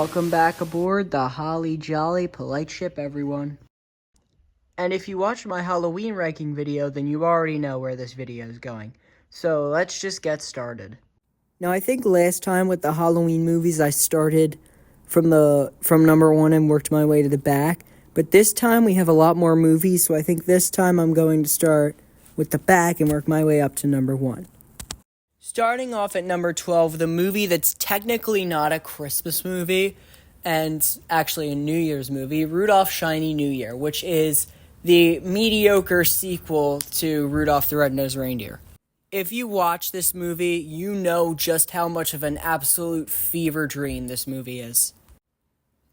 Welcome back aboard the Holly Jolly Polite Ship, everyone. And if you watched my Halloween ranking video, then you already know where this video is going. So let's just get started. Now, I think last time with the Halloween movies, I started from number 1 and worked my way to the back. But this time we have a lot more movies, so I think this time I'm going to start with the back and work my way up to number 1. Starting off at number 12, the movie that's technically not a Christmas movie, and actually a New Year's movie, Rudolph Shiny New Year, which is the mediocre sequel to Rudolph the Red-Nosed Reindeer. If you watch this movie, you know just how much of an absolute fever dream this movie is.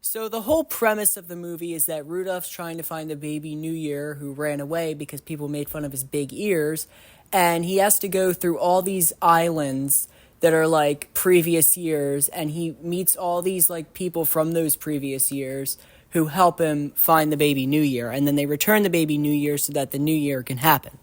So the whole premise of the movie is that Rudolph's trying to find the baby New Year who ran away because people made fun of his big ears, and he has to go through all these islands that are like previous years, and he meets all these like people from those previous years who help him find the baby New Year, and then they return the baby New Year so that the New Year can happen.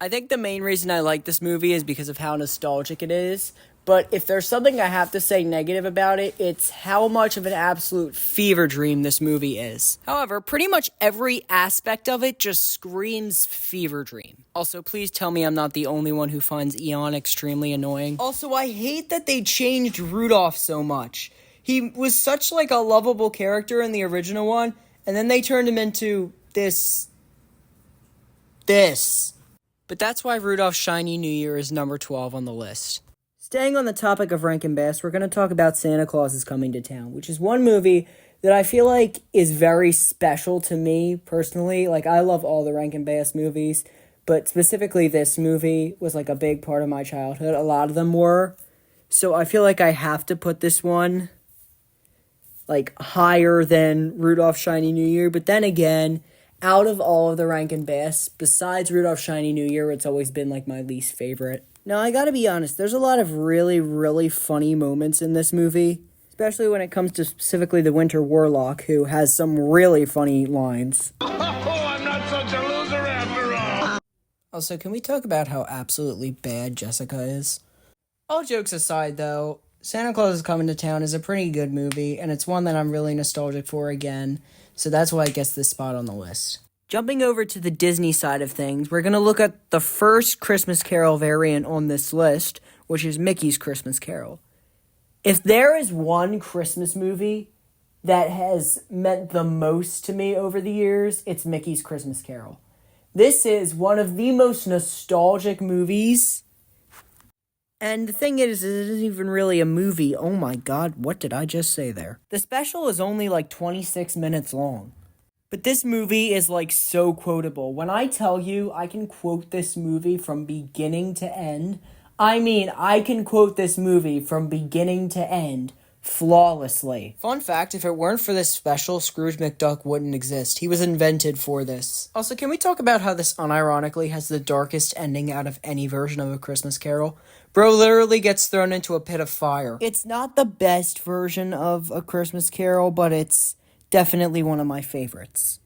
I think the main reason I like this movie is because of how nostalgic it is, but if there's something I have to say negative about it, it's how much of an absolute fever dream this movie is. However, pretty much every aspect of it just screams fever dream. Also, please tell me I'm not the only one who finds Eon extremely annoying. Also, I hate that they changed Rudolph so much. He was such like a lovable character in the original one, and then they turned him into this. But that's why Rudolph Shiny New Year is number 12 on the list. Staying on the topic of Rankin Bass, we're going to talk about Santa Claus is Coming to Town, which is one movie that I feel like is very special to me personally. Like, I love all the Rankin Bass movies, but specifically this movie was like a big part of my childhood. A lot of them were. So I feel like I have to put this one like higher than Rudolph Shiny New Year. But then again, out of all of the Rankin Bass, besides Rudolph Shiny New Year, it's always been like my least favorite. Now, I gotta be honest, there's a lot of really, really funny moments in this movie, especially when it comes to specifically the Winter Warlock, who has some really funny lines. Oh, I'm not such a loser after all! Also, can we talk about how absolutely bad Jessica is? All jokes aside, though, Santa Claus is Coming to Town is a pretty good movie, and it's one that I'm really nostalgic for again, so that's why it gets this spot on the list. Jumping over to the Disney side of things, we're going to look at the first Christmas Carol variant on this list, which is Mickey's Christmas Carol. If there is one Christmas movie that has meant the most to me over the years, it's Mickey's Christmas Carol. This is one of the most nostalgic movies. And the thing is, it isn't even really a movie. Oh my god, what did I just say there? The special is only like 26 minutes long. But this movie is like so quotable. When I tell you I can quote this movie from beginning to end, I mean I can quote this movie from beginning to end flawlessly. Fun fact, if it weren't for this special, Scrooge McDuck wouldn't exist. He was invented for this. Also, can we talk about how this unironically has the darkest ending out of any version of A Christmas Carol? Bro literally gets thrown into a pit of fire. It's not the best version of A Christmas Carol, but it's definitely one of my favorites.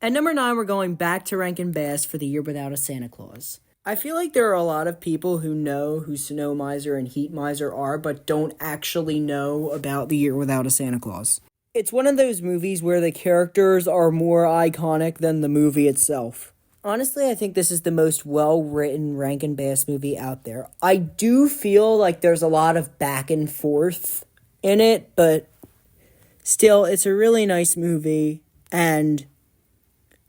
At number 9, we're going back to Rankin Bass for The Year Without a Santa Claus. I feel like there are a lot of people who know who Snow Miser and Heat Miser are, but don't actually know about The Year Without a Santa Claus. It's one of those movies where the characters are more iconic than the movie itself. Honestly, I think this is the most well-written Rankin Bass movie out there. I do feel like there's a lot of back and forth in it, but still, it's a really nice movie, and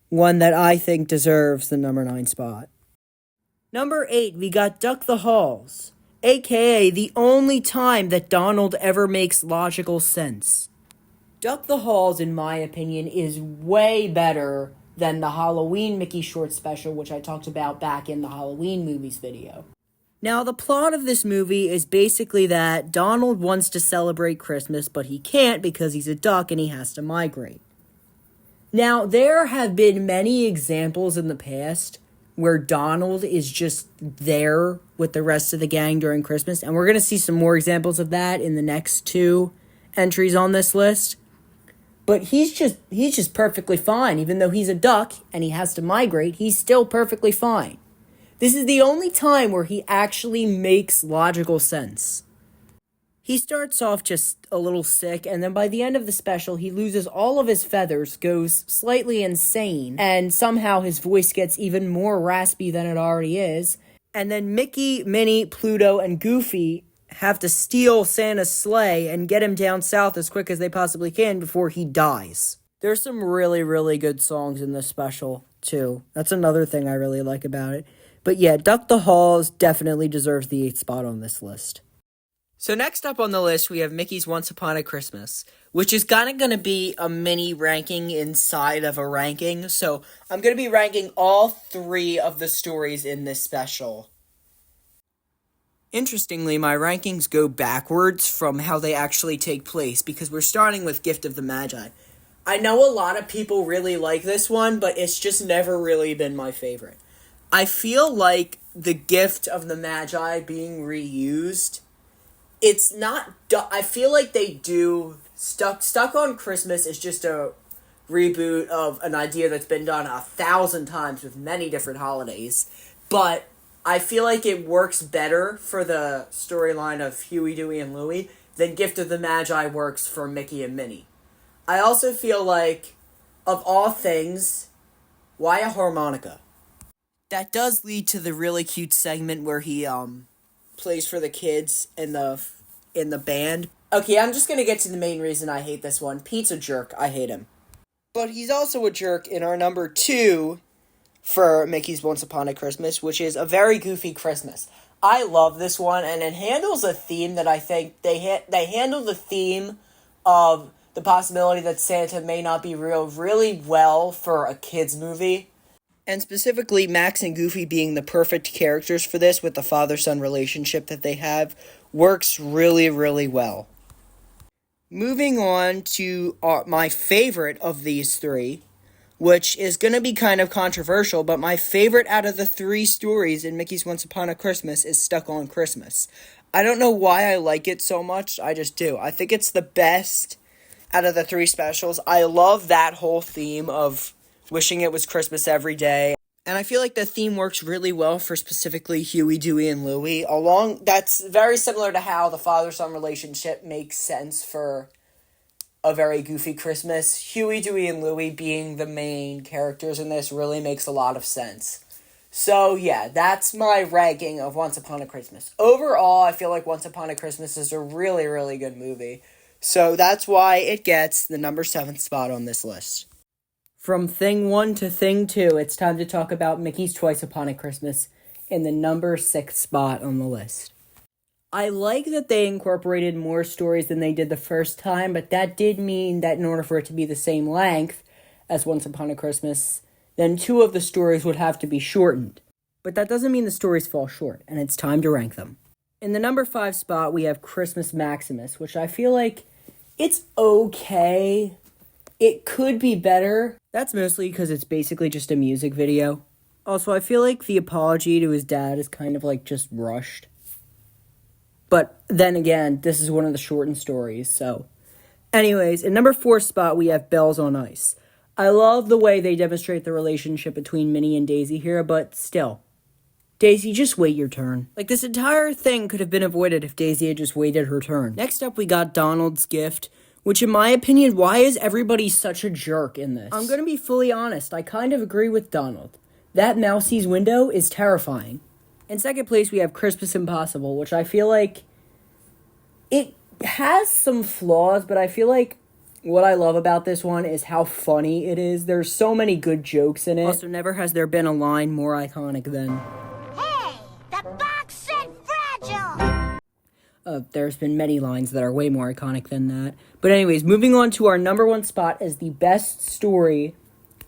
one that I think deserves the number 9 spot. Number 8, we got Duck the Halls, aka the only time that Donald ever makes logical sense. Duck the Halls, in my opinion, is way better than the Halloween Mickey Short Special, which I talked about back in the Halloween movies video. Now, the plot of this movie is basically that Donald wants to celebrate Christmas, but he can't because he's a duck and he has to migrate. Now, there have been many examples in the past where Donald is just there with the rest of the gang during Christmas, and we're going to see some more examples of that in the next 2 entries on this list. But he's just perfectly fine. Even though he's a duck and he has to migrate, he's still perfectly fine. This is the only time where he actually makes logical sense. He starts off just a little sick, and then by the end of the special, he loses all of his feathers, goes slightly insane, and somehow his voice gets even more raspy than it already is. And then Mickey, Minnie, Pluto, and Goofy have to steal Santa's sleigh and get him down south as quick as they possibly can before he dies. There's some really, really good songs in this special, too. That's another thing I really like about it. But yeah, Duck the Halls definitely deserves the 8th spot on this list. So next up on the list, we have Mickey's Once Upon a Christmas, which is kind of going to be a mini ranking inside of a ranking. So I'm going to be ranking all 3 of the stories in this special. Interestingly, my rankings go backwards from how they actually take place, because we're starting with Gift of the Magi. I know a lot of people really like this one, but it's just never really been my favorite. I feel like the Gift of the Magi being reused, it's not, I feel like they do, Stuck on Christmas is just a reboot of an idea that's been done 1,000 times with many different holidays, but I feel like it works better for the storyline of Huey, Dewey, and Louie than Gift of the Magi works for Mickey and Minnie. I also feel like, of all things, why a harmonica? That does lead to the really cute segment where he, plays for the kids in the band. Okay, I'm just gonna get to the main reason I hate this one. Pete's a jerk. I hate him. But he's also a jerk in our number 2 for Mickey's Once Upon a Christmas, which is A Very Goofy Christmas. I love this one, and it handles a theme that I think they handle the theme of the possibility that Santa may not be real really well for a kids movie. And specifically, Max and Goofy being the perfect characters for this with the father-son relationship that they have works really, really well. Moving on to my favorite of these 3, which is going to be kind of controversial, but my favorite out of the 3 stories in Mickey's Once Upon a Christmas is Stuck on Christmas. I don't know why I like it so much, I just do. I think it's the best out of the 3 specials. I love that whole theme of wishing it was Christmas every day. And I feel like the theme works really well for specifically Huey, Dewey, and Louie. That's very similar to how the father-son relationship makes sense for A Very Goofy Christmas. Huey, Dewey, and Louie being the main characters in this really makes a lot of sense. So yeah, that's my ranking of Once Upon a Christmas. Overall, I feel like Once Upon a Christmas is a really, really good movie. So that's why it gets the number 7th spot on this list. From Thing 1 to Thing 2, it's time to talk about Mickey's Twice Upon a Christmas in the number 6th spot on the list. I like that they incorporated more stories than they did the first time, but that did mean that in order for it to be the same length as Once Upon a Christmas, then 2 of the stories would have to be shortened. But that doesn't mean the stories fall short, and it's time to rank them. In the number 5 spot, we have Christmas Maximus, which I feel like it's okay. It could be better. That's mostly because it's basically just a music video. Also, I feel like the apology to his dad is kind of like just rushed. But then again, this is one of the shortened stories, so. Anyways, in number 4 spot, we have Bells on Ice. I love the way they demonstrate the relationship between Minnie and Daisy here, but still. Daisy, just wait your turn. Like, this entire thing could have been avoided if Daisy had just waited her turn. Next up, we got Donald's Gift, which in my opinion, why is everybody such a jerk in this? I'm gonna be fully honest, I kind of agree with Donald. That Mousie's window is terrifying. In second place, we have Christmas Impossible, which I feel like it has some flaws, but I feel like what I love about this one is how funny it is. There's so many good jokes in it. Also, never has there been a line more iconic than, "Hey, the box said fragile!" There's been many lines that are way more iconic than that. But anyways, moving on to our number 1 spot as the best story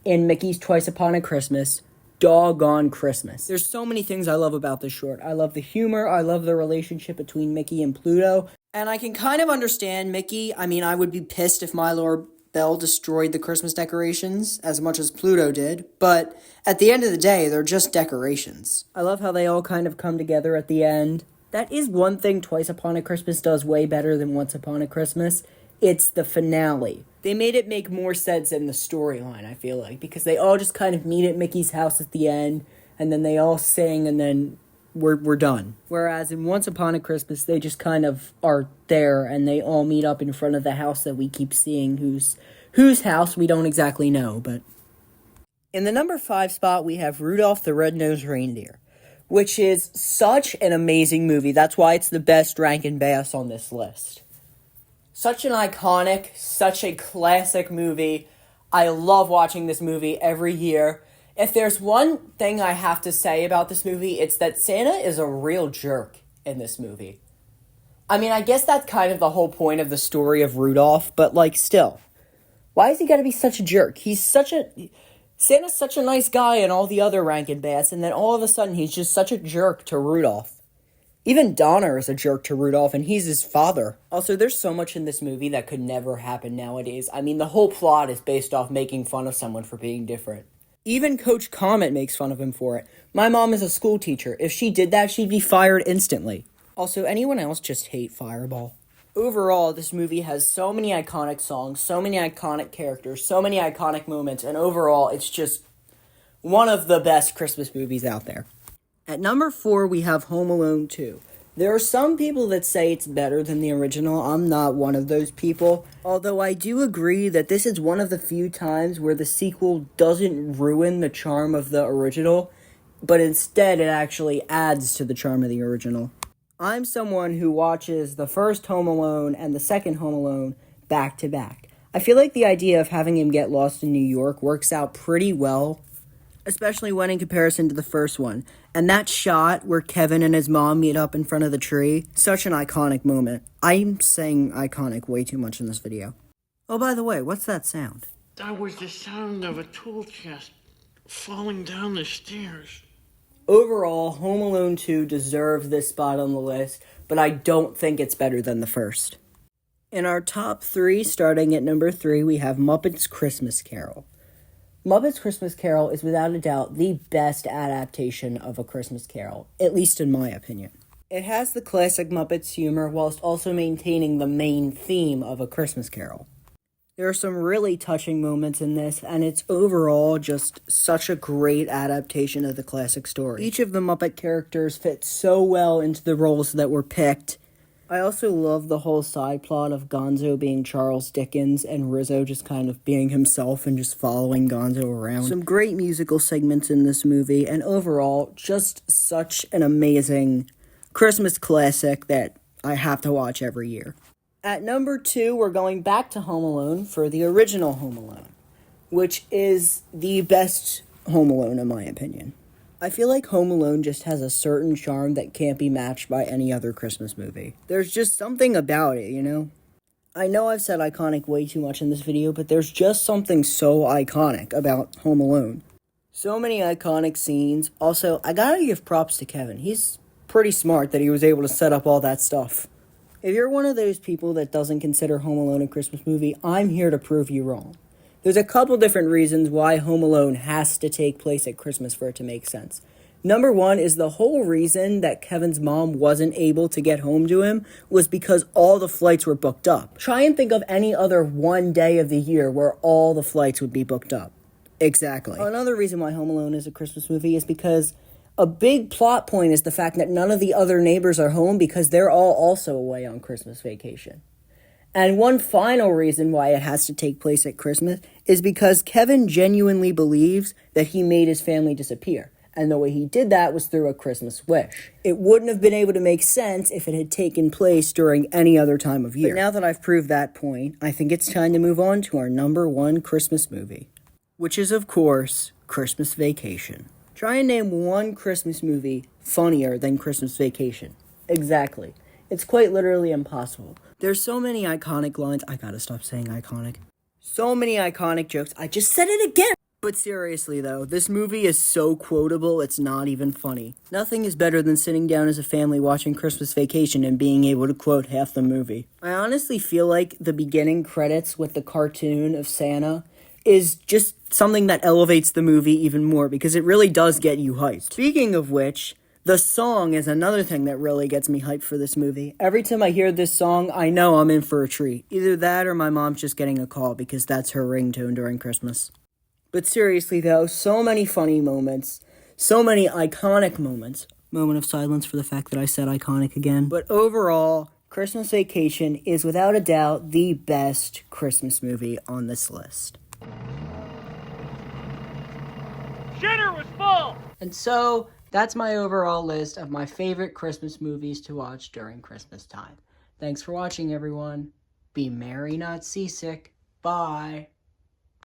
in Mickey's Twice Upon a Christmas, Doggone Christmas. There's so many things I love about this short. I love the humor, I love the relationship between Mickey and Pluto, and I can kind of understand Mickey. I mean, I would be pissed if Milo Bell destroyed the Christmas decorations as much as Pluto did, but at the end of the day, they're just decorations. I love how they all kind of come together at the end. That is one thing Twice Upon a Christmas does way better than Once Upon a Christmas. It's the finale. They made it make more sense in the storyline, I feel like, because they all just kind of meet at Mickey's house at the end, and then they all sing, and then we're done. Whereas in Once Upon a Christmas, they just kind of are there and they all meet up in front of the house that we keep seeing, whose house we don't exactly know. But in the number 5 spot, we have Rudolph the Red-Nosed Reindeer, which is such an amazing movie. That's why it's the best Rankin Bass on this list. Such an iconic, such a classic movie. I love watching this movie every year. If there's one thing I have to say about this movie, it's that Santa is a real jerk in this movie. I mean, I guess that's kind of the whole point of the story of Rudolph, but, like, still. Why is he gotta be such a jerk? Santa's such a nice guy in all the other Rankin Bass, and then all of a sudden he's just such a jerk to Rudolph. Even Donner is a jerk to Rudolph, and he's his father. Also, there's so much in this movie that could never happen nowadays. I mean, the whole plot is based off making fun of someone for being different. Even Coach Comet makes fun of him for it. My mom is a school teacher. If she did that, she'd be fired instantly. Also, anyone else just hate Fireball? Overall, this movie has so many iconic songs, so many iconic characters, so many iconic moments, and overall, it's just one of the best Christmas movies out there. At number 4, we have Home Alone 2. There are some people that say it's better than the original. I'm not one of those people. Although I do agree that this is one of the few times where the sequel doesn't ruin the charm of the original, but instead it actually adds to the charm of the original. I'm someone who watches the first Home Alone and the second Home Alone back to back. I feel like the idea of having him get lost in New York works out pretty well, especially when in comparison to the first one. And that shot where Kevin and his mom meet up in front of the tree, such an iconic moment. I'm saying iconic way too much in this video. Oh, by the way, what's that sound? That was the sound of a tool chest falling down the stairs. Overall, Home Alone 2 deserves this spot on the list, but I don't think it's better than the first. In our top 3, starting at number 3, we have Muppets Christmas Carol. Muppets Christmas Carol is without a doubt the best adaptation of A Christmas Carol, at least in my opinion. It has the classic Muppets humor whilst also maintaining the main theme of A Christmas Carol. There are some really touching moments in this, and it's overall just such a great adaptation of the classic story. Each of the Muppet characters fit so well into the roles that were picked. I also love the whole side plot of Gonzo being Charles Dickens and Rizzo just kind of being himself and just following Gonzo around. Some great musical segments in this movie, and overall, just such an amazing Christmas classic that I have to watch every year. At number 2, we're going back to Home Alone for the original Home Alone, which is the best Home Alone in my opinion. I feel like Home Alone just has a certain charm that can't be matched by any other Christmas movie. There's just something about it, you know? I know I've said iconic way too much in this video, but there's just something so iconic about Home Alone. So many iconic scenes. Also, I gotta give props to Kevin. He's pretty smart that he was able to set up all that stuff. If you're one of those people that doesn't consider Home Alone a Christmas movie, I'm here to prove you wrong. There's a couple different reasons why Home Alone has to take place at Christmas for it to make sense. Number 1 is the whole reason that Kevin's mom wasn't able to get home to him was because all the flights were booked up. Try and think of any other one day of the year where all the flights would be booked up. Exactly. Another reason why Home Alone is a Christmas movie is because a big plot point is the fact that none of the other neighbors are home because they're all also away on Christmas vacation. And one final reason why it has to take place at Christmas is because Kevin genuinely believes that he made his family disappear. And the way he did that was through a Christmas wish. It wouldn't have been able to make sense if it had taken place during any other time of year. But now that I've proved that point, I think it's time to move on to our number 1 Christmas movie, which is, of course, Christmas Vacation. Try and name one Christmas movie funnier than Christmas Vacation. Exactly. It's quite literally impossible. There's so many iconic lines. I gotta stop saying iconic. So many iconic jokes. I just said it again! But seriously though, this movie is so quotable, it's not even funny. Nothing is better than sitting down as a family watching Christmas Vacation and being able to quote half the movie. I honestly feel like the beginning credits with the cartoon of Santa is just something that elevates the movie even more because it really does get you hyped. Speaking of which, the song is another thing that really gets me hyped for this movie. Every time I hear this song, I know I'm in for a treat. Either that or my mom's just getting a call because that's her ringtone during Christmas. But seriously though, so many funny moments, so many iconic moments. Moment of silence for the fact that I said iconic again. But overall, Christmas Vacation is without a doubt the best Christmas movie on this list. Shitter was full! And so, that's my overall list of my favorite Christmas movies to watch during Christmas time. Thanks for watching, everyone. Be merry, not seasick. Bye.